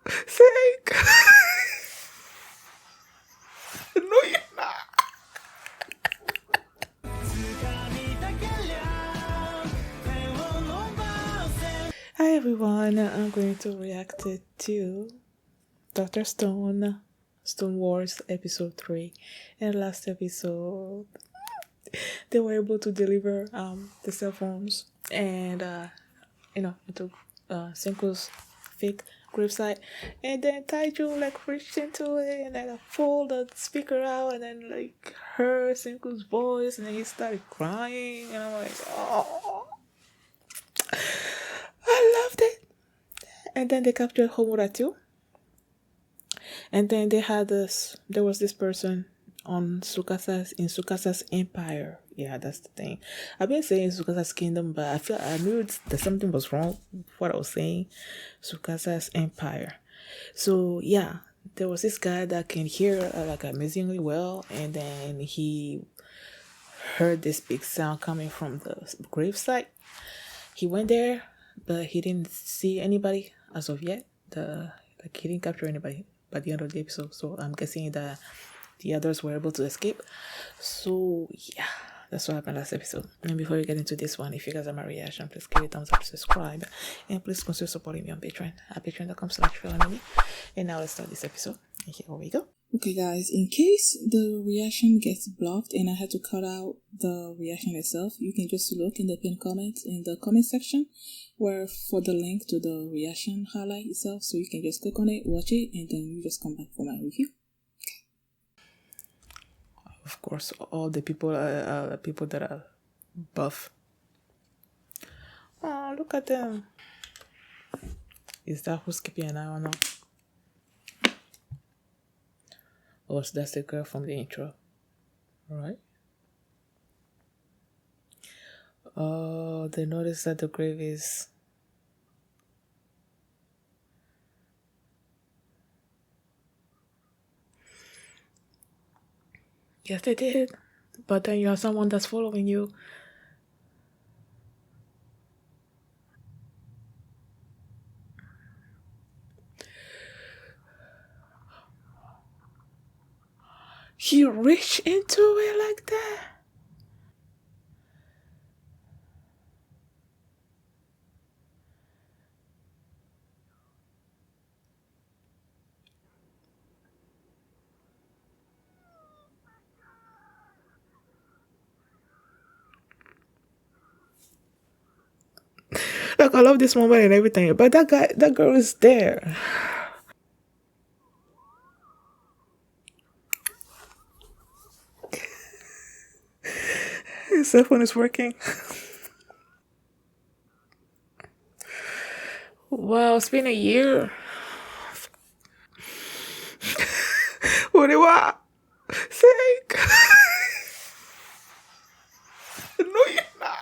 Sick. No, you're not. Hi everyone, I'm going to react to Dr. Stone Wars episode 3. And last episode, they were able to deliver the cell phones and into Senko's fake gravesite, and then Taiju like reached into it and then pulled the speaker out and then like heard Senko's voice and then he started crying and I'm like, oh, I loved it. And then they captured Homura too. And then there was this person on Sukasa's empire. Yeah, that's the thing. I've been saying Sukasa's kingdom, but I knew that something was wrong with what I was saying. Sukasa's empire. So yeah, there was this guy that can hear like amazingly well, and then he heard this big sound coming from the gravesite. He went there, but he didn't see anybody as of yet. He didn't capture anybody by the end of the episode. So I'm guessing that the others were able to escape. So yeah, that's what happened last episode. And before we get into this one, if you guys are my reaction, please give it a thumbs up, subscribe, and please consider supporting me on Patreon at patreon.com/feelingme. And now let's start this episode. And here we go. Okay guys, in case the reaction gets blocked and I had to cut out the reaction itself, you can just look in the pinned comments in the comment section where for the link to the reaction highlight itself, so you can just click on it, watch it, and then you just come back for my review. Of course, all the people that are buff. Oh, look at them. Is that who's keeping an eye on them? Oh, so that's the girl from the intro. Alright. Oh, they notice that the grave is... Yes, they did. But then you have someone that's following you. He reached into it like that. Like, I love this moment and everything, but that girl is there. His cell phone is working. Wow, it's been a year. What do you want? Sick. No, you're not.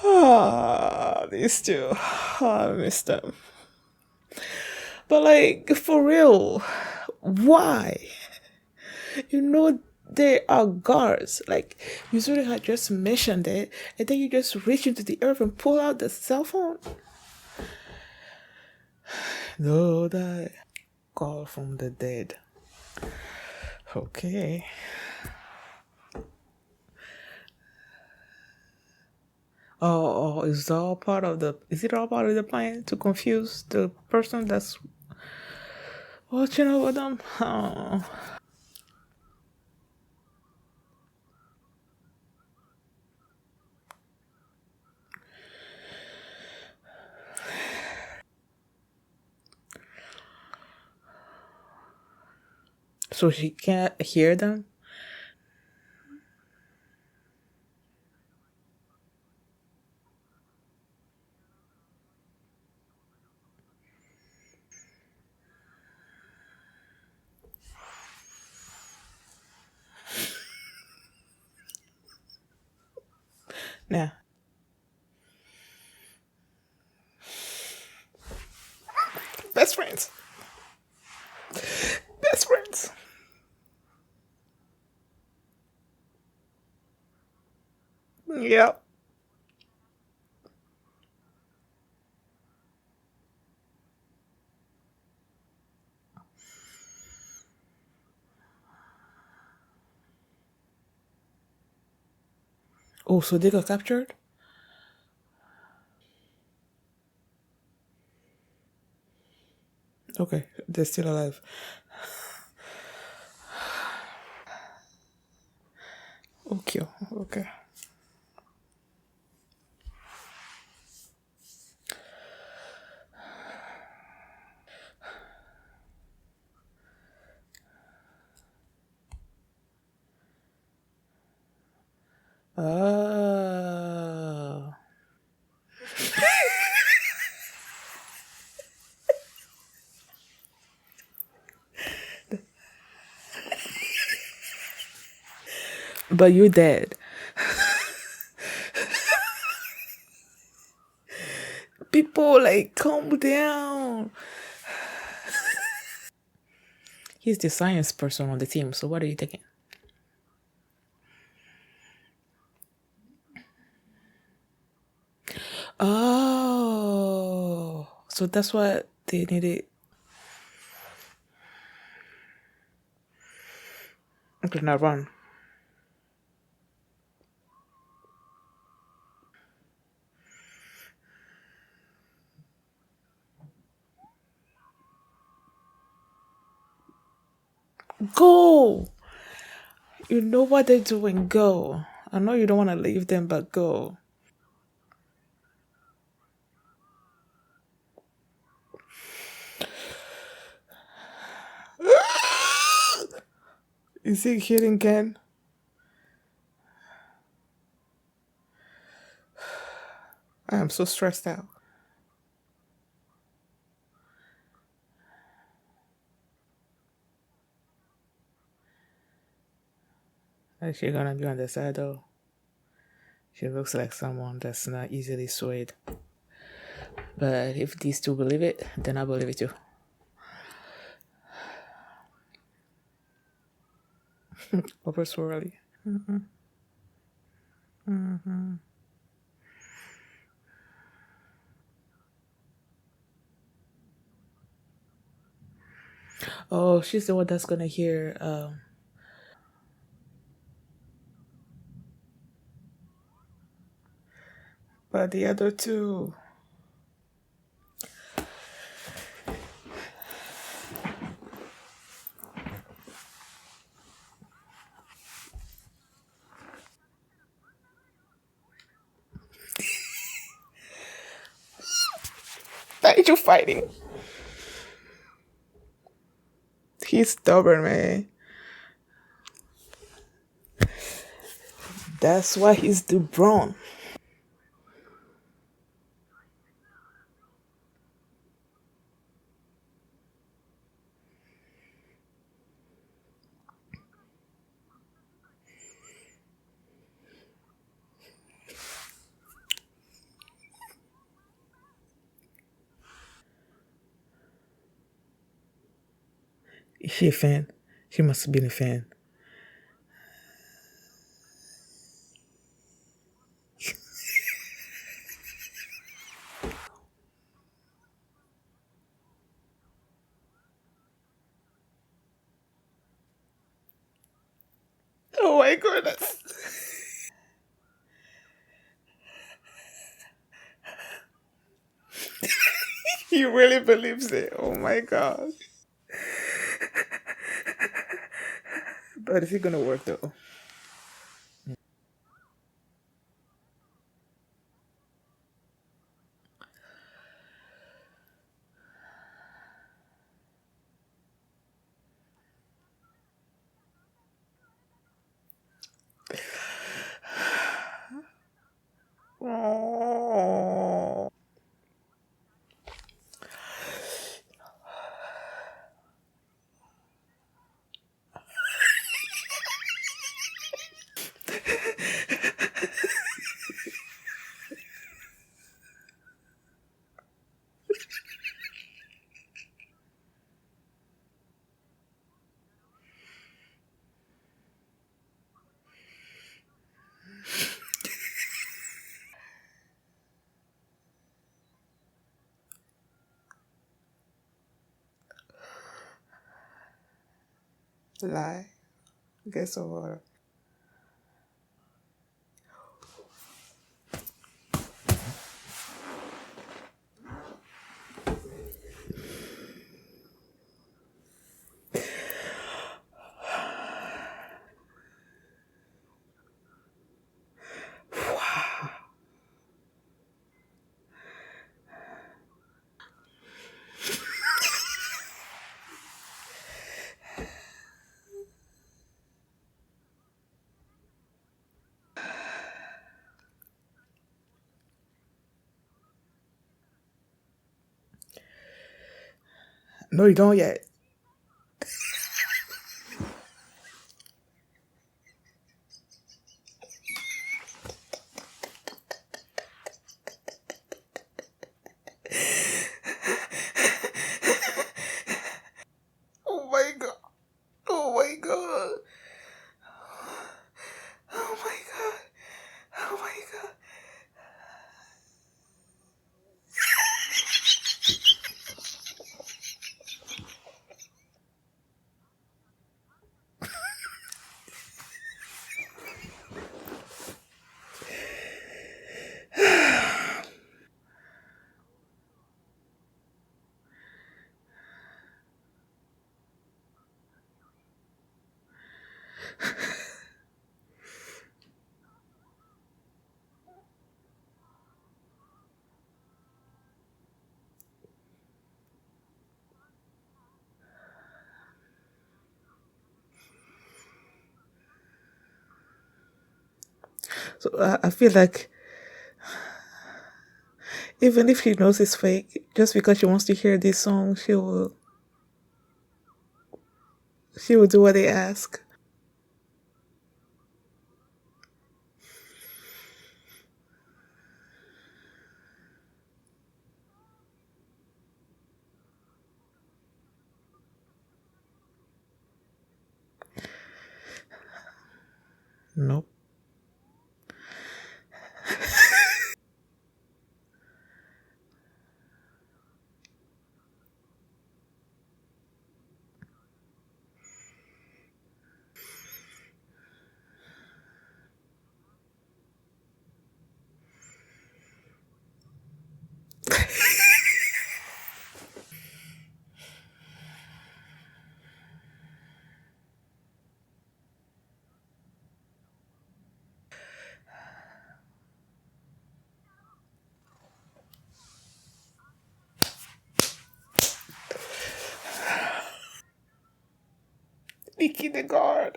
Ah, these two. I miss them. But like, for real, why? You know they are guards. Like, you sort of had just mentioned it, and then you just reach into the earth and pull out the cell phone. No, that call from the dead. Okay. Oh, is it all part of the plan to confuse the person that's watching over them? Oh. So she can't hear them? Yeah. Best friends. Best friends. Yep. Oh, so they got captured? Okay, they're still alive. Okay, okay. Ah. But you're dead. People, like, calm down. He's the science person on the team, so what are you taking? Oh, so that's why they needed. Okay, now run. Go! You know what they're doing. Go. I know you don't want to leave them, but go. Is he hitting again? I am so stressed out. Is she gonna be on the side though? She looks like someone that's not easily swayed. But if these two believe it, then I believe it too. Over swirly. Oh, she's the one that's gonna hear. But the other two. Why are you fighting? He's stubborn, man. That's why he's the Braun. Is she a fan? She must have been a fan. Oh my goodness. He really believes it. Oh my god. But is it gonna work though? Oh. Lie. Get some water. No, you don't yet. Oh my god. Oh my god. Oh my god. Oh my god. So I feel like even if she knows it's fake, just because she wants to hear this song, she will do what they ask. Nope. Nikki the guard.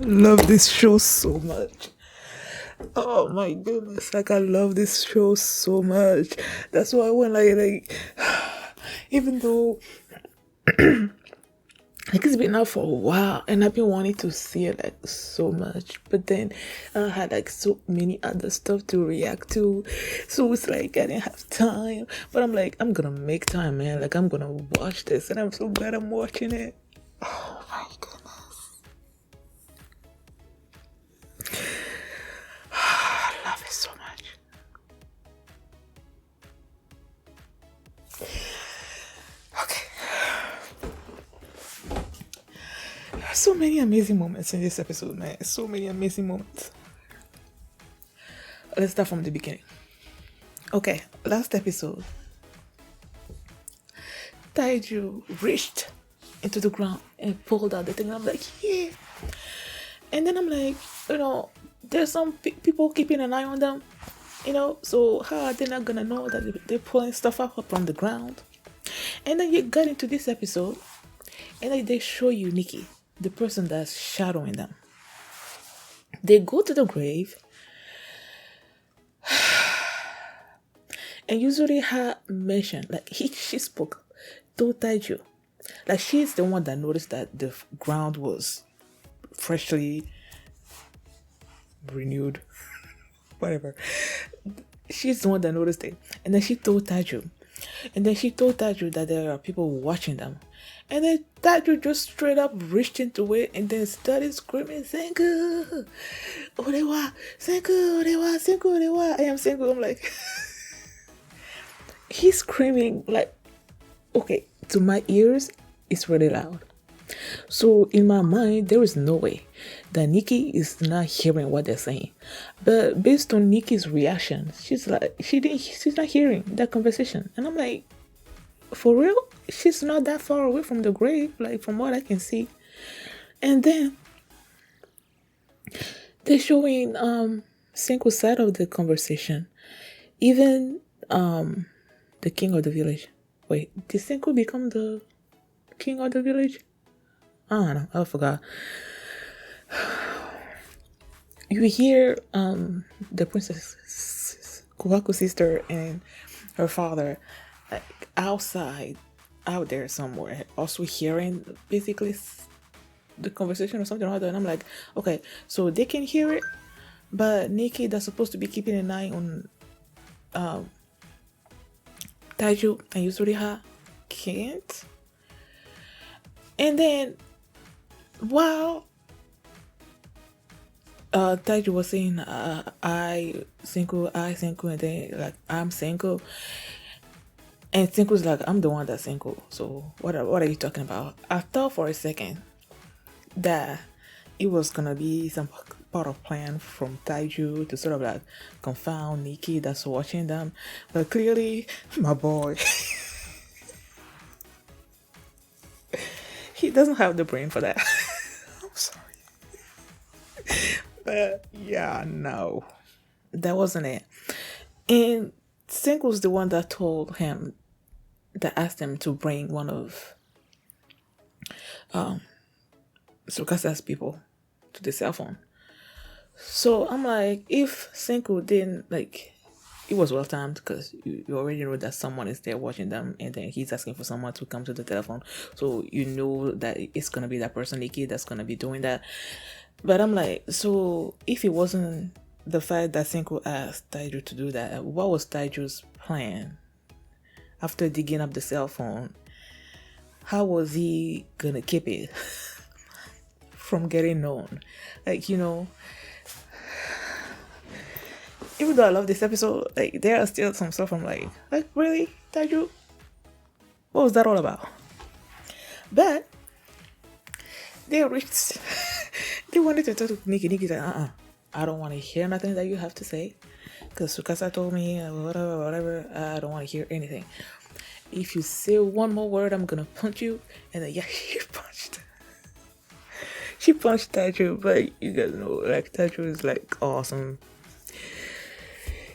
Love this show so much. Oh my goodness, like I love this show so much. That's why when like even though like it's been out for a while and I've been wanting to see it like so much, but then I had like so many other stuff to react to, so it's like I didn't have time. But I'm like, I'm gonna make time, man. Like I'm gonna watch this, and I'm so glad I'm watching it. Oh my goodness, I love it so much. Okay, so many amazing moments in this episode, man. So many amazing moments. Let's start from the beginning. Okay, last episode, Taiju reached into the ground and pulled out the thing. And I'm like, yeah. And then I'm like, there's some people keeping an eye on them, so how are they not gonna know that they're pulling stuff up from the ground? And then you get into this episode, and then they show you Nikki, the person that's shadowing them. They go to the grave, and usually her mention, like she spoke, told Taiju, like she's the one that noticed that the ground was freshly renewed, whatever. She's the one that noticed it, and then she told Taiju, And then she told Taju that there are people watching them. And then Taju just straight up reached into it and then started screaming, Senku! Orewa! Senku! Orewa! Senku! Orewa! I am Senku. I'm like, he's screaming like, okay, to my ears, it's really loud. So in my mind, there is no way that Nikki is not hearing what they're saying. But based on Nikki's reaction, she's like she's not hearing that conversation. And I'm like, for real? She's not that far away from the grave, like from what I can see. And then they're showing Senku's side of the conversation. Even the king of the village. Wait, did Senku become the king of the village? I don't know. I forgot. You hear the princess Kuwaku's sister and her father like outside, out there somewhere, also hearing basically the conversation or something like that. And I'm like, okay, so they can hear it, but Nikki, that's supposed to be keeping an eye on Taiju and Yuzuriha, can't. And then while Taiju was saying I Senku, and then like I'm Senku, and Senku's like, I'm the one that's Senku, so what are you talking about? I thought for a second that it was gonna be some part of plan from Taiju to sort of like confound Nikki that's watching them, but clearly my boy he doesn't have the brain for that. I'm sorry. But yeah, no, that wasn't it. And Sink was the one that told him, that asked him to bring one of Sukasa's people to the cell phone. So I'm like, if Senku didn't, like, it was well timed because you already know that someone is there watching them, and then he's asking for someone to come to the telephone. So you know that it's going to be that person, Nikki, that's going to be doing that. But I'm like, so if it wasn't the fact that Senku asked Taiju to do that, what was Taiju's plan? After digging up the cell phone, how was he going to keep it from getting known? Like, even though I love this episode, like there are still some stuff I'm like really, Taiju? What was that all about? But they reached they wanted to talk to Nikki. Nikki's like, I don't want to hear nothing that you have to say. Because Sukasa told me whatever, I don't want to hear anything. If you say one more word, I'm gonna punch you. And then she punched Taiju, but you guys know, like Taiju is like awesome.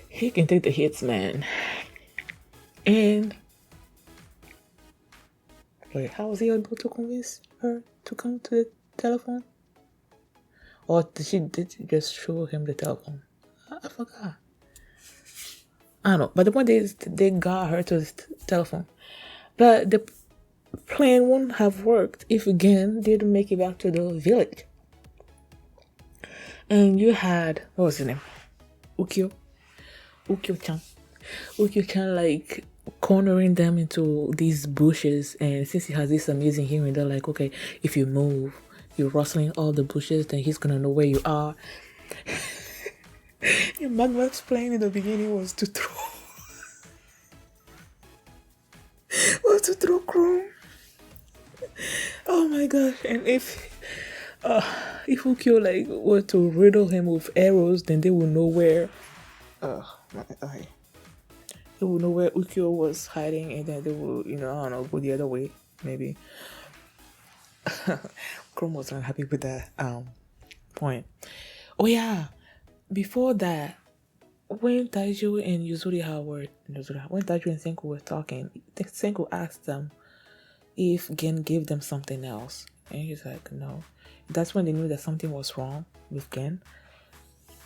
He can take the hits, man. And wait, how was he able to convince her to come to the telephone? Or did she just show him the telephone? I forgot. I don't know. But the point is, they got her to the telephone. But the plan wouldn't have worked if Gen didn't make it back to the village. And you had, what was his name? Ukyo-chan. Ukyo-chan like cornering them into these bushes, and since he has this amazing hearing, they're like, okay, if you move, you're rustling all the bushes, then he's gonna know where you are. And Magma's plan in the beginning was to throw Chrome. Oh my gosh. And if Ukyo like were to riddle him with arrows, then they will know where they will know where Ukyo was hiding, and then they will, I don't know, go the other way, maybe. Chrome was not happy with that point. Oh yeah, before that, when Taiju and when Taiju and Senku were talking, Senku asked them if Gen gave them something else, and he's like, no. That's when they knew that something was wrong with Gen.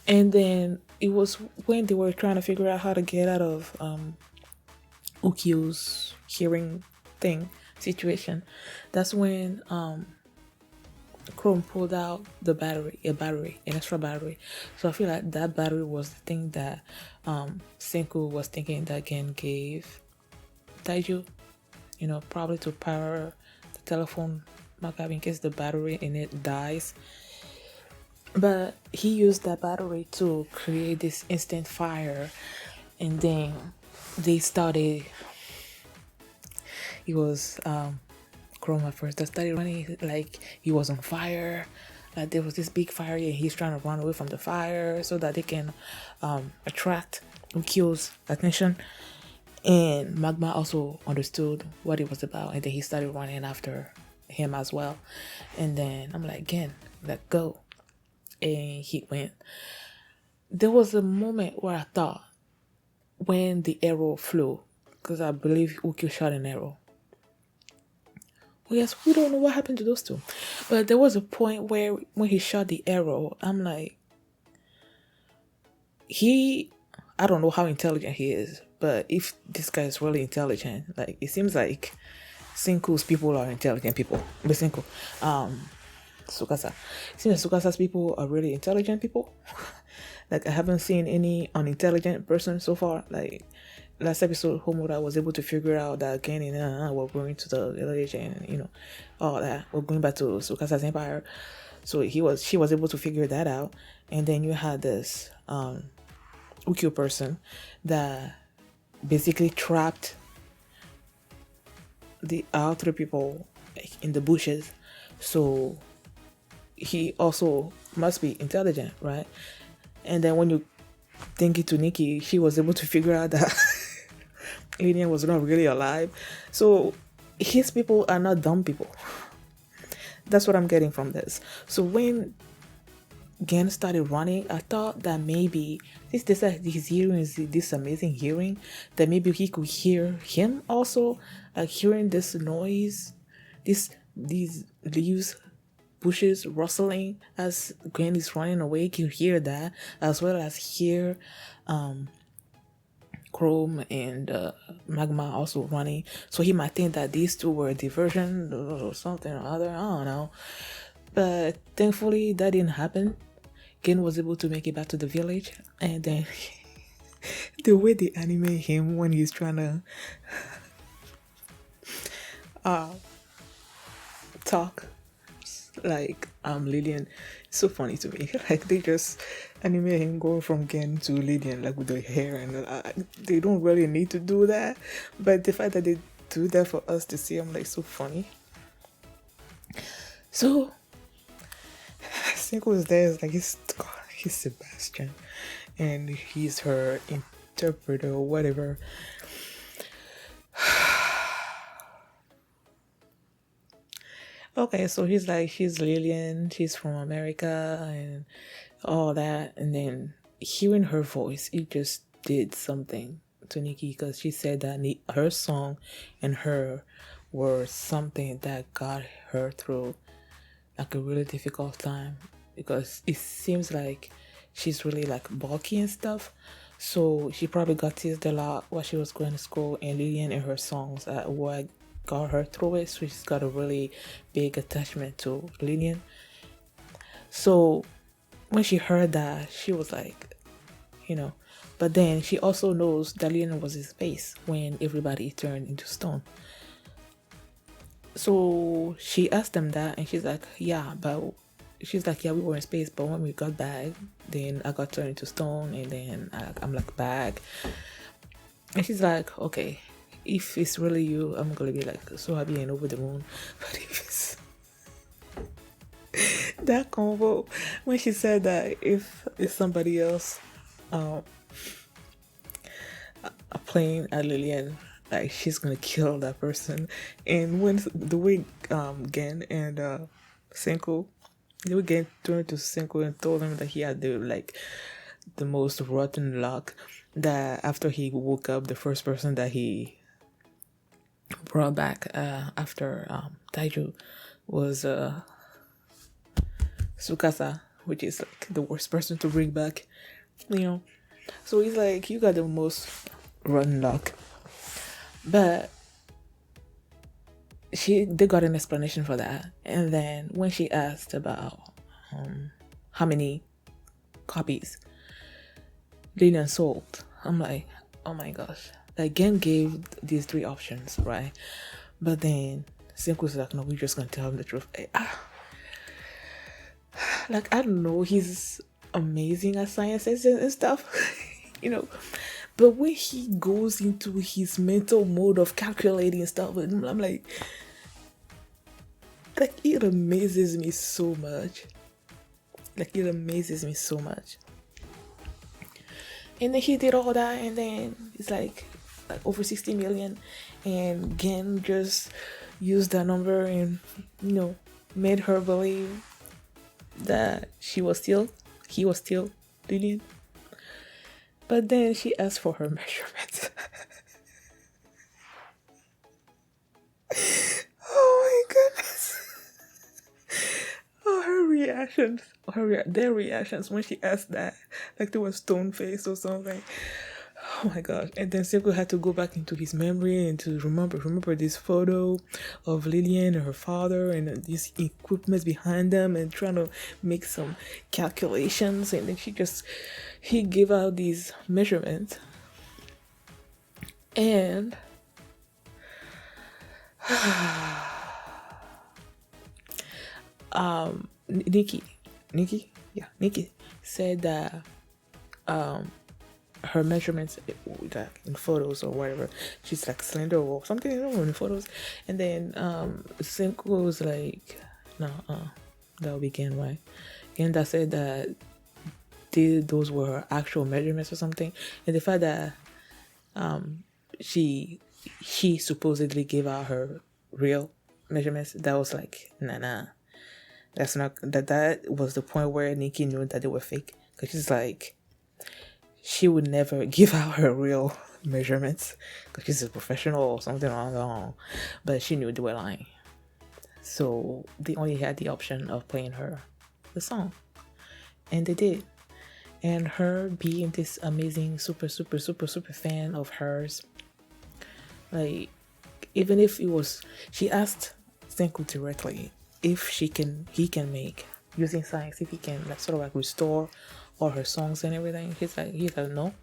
And then it was when they were trying to figure out how to get out of Ukyo's hearing situation. That's when Chrome pulled out an extra battery. So I feel like that battery was the thing that Senku was thinking that Gen gave Taiju, probably to power the telephone backup in case the battery in it dies. But he used that battery to create this instant fire, and then they started. He was Chrome at first. They started running like he was on fire. Like there was this big fire, and he's trying to run away from the fire so that they can attract Ukyo's attention. And Magma also understood what it was about, and then he started running after him as well. And then I'm like, again, let go. And he went. There was a moment where I thought when the arrow flew, because I believe Ukyo shot an arrow. Well, yes, we don't know what happened to those two. But there was a point where when he shot the arrow, I'm like, I don't know how intelligent he is, but if this guy is really intelligent, like it seems like Senku's people are intelligent people. But Senku, Tsukasa. It seems like Tsukasa's people are really intelligent people. Like I haven't seen any unintelligent person so far. Like last episode, Homura was able to figure out that again, we're going to the village and all that. We're going back to Tsukasa's empire. So she was able to figure that out. And then you had this Ukyo person that basically trapped the other people in the bushes. So he also must be intelligent, right? And then when you think it to Nikki, she was able to figure out that Alien was not really alive. So his people are not dumb people. That's what I'm getting from this. So when Gen started running, I thought that maybe his hearing is this amazing hearing, that maybe he could hear him also, like hearing this noise, these leaves, bushes rustling as Gen is running away. He could hear that, as well as hear Chrome and Magma also running. So he might think that these two were a diversion or something or other. I don't know. But thankfully that didn't happen. Gen was able to make it back to the village, and then the way they animate him when he's trying to talk like Lillian, it's so funny to me. Like they just animate him going from Gen to Lillian, like with the hair, and they don't really need to do that, but the fact that they do that for us to see, I'm like, so funny. So Senku is there, it's like he's Sebastian, and he's her interpreter or whatever. Okay, so he's like, she's Lillian, she's from America, and all that. And then hearing her voice, it just did something to Nikki, because she said that her song and her were something that got her through like a really difficult time, because it seems like she's really like bulky and stuff. So she probably got teased a lot while she was going to school, and Lillian and her songs what got her through it. So she's got a really big attachment to Lillian. So when she heard that, she was like, but then she also knows that Lillian was in space when everybody turned into stone. So she asked them that, and she's like, yeah, we were in space, but when we got back, then I got turned into stone, and then I'm like back. And she's like, okay, if it's really you, I'm gonna be like so happy and over the moon. But if it's that convo, when she said that if it's somebody else playing at Lillian, like she's gonna kill that person. And when the way Gen and Senku, they would get turned to Senku and told him that he had the most rotten luck, that after he woke up, the first person that he brought back after Taiju was Tsukasa, which is like the worst person to bring back, So he's like, you got the most rotten luck. But they got an explanation for that. And then when she asked about how many copies Lillian sold, I'm like, oh my gosh, Like Gen gave these three options, right? But then Senku was like, no, we're just gonna tell him the truth. Like, I don't know, he's amazing at sciences and stuff, you know. But when he goes into his mental mode of calculating stuff, I'm like it amazes me so much. Like, it amazes me so much. And then he did all that, and then it's like over 60 million, and Gen just used that number and, you know, made her believe that he was still Lillian. But then she asked for her measurements. Oh my goodness. Oh, their reactions when she asked that, like they were stone faced or something. Oh my gosh. And then Senku had to go back into his memory and to remember this photo of Lillian and her father and these equipment behind them and trying to make some calculations. And then he gave out these measurements. And Nikki said that her measurements, like in photos or whatever, she's like slender or something, I don't know, in photos. And then Senku was like, no, that would be Gen, right? Gen that said that those were her actual measurements or something. And the fact that she supposedly gave out her real measurements, that was like, nah, that's not, that was the point where Nikki knew that they were fake, because she's like, she would never give out her real measurements because she's a professional or something like that, but she knew they were lying. So they only had the option of playing her the song, and they did. And her being this amazing super fan of hers, like, even if it was, she asked Senku directly if he can make, using science, if he can like sort of like restore all her songs and everything. He's like no,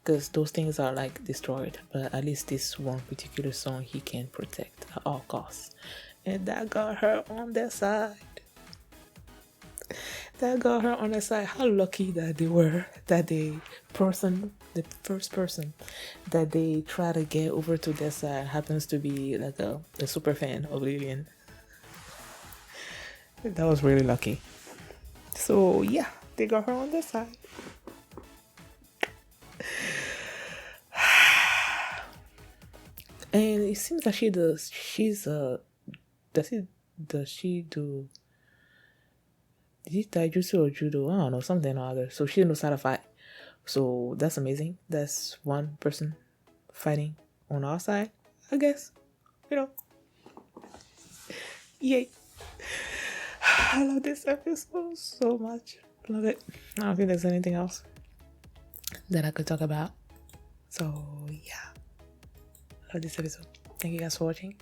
because those things are like destroyed, but at least this one particular song he can protect at all costs. And that got her on their side. How lucky that they were, that the first person that they try to get over to their side happens to be like a super fan of Lillian. That was really lucky. So yeah, they got her on their side. And it seems that does she do taijutsu or judo? I don't know, something or other. So she knows how to fight. So that's amazing. That's one person fighting on our side, I guess. You know. Yay. I love this episode so much. Love it. I don't think there's anything else that I could talk about. So yeah. Love this episode. Thank you guys for watching.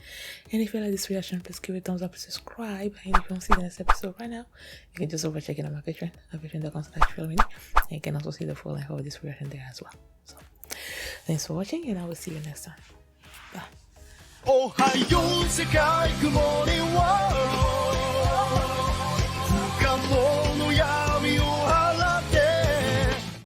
And if you like this reaction, please give it a thumbs up and subscribe. And if you want to see the next episode right now, you can just over check it on my Patreon. Patreon.com/FeelMini. And you can also see the full length of this reaction there as well. So thanks for watching, and I will see you next time. Bye. Oh,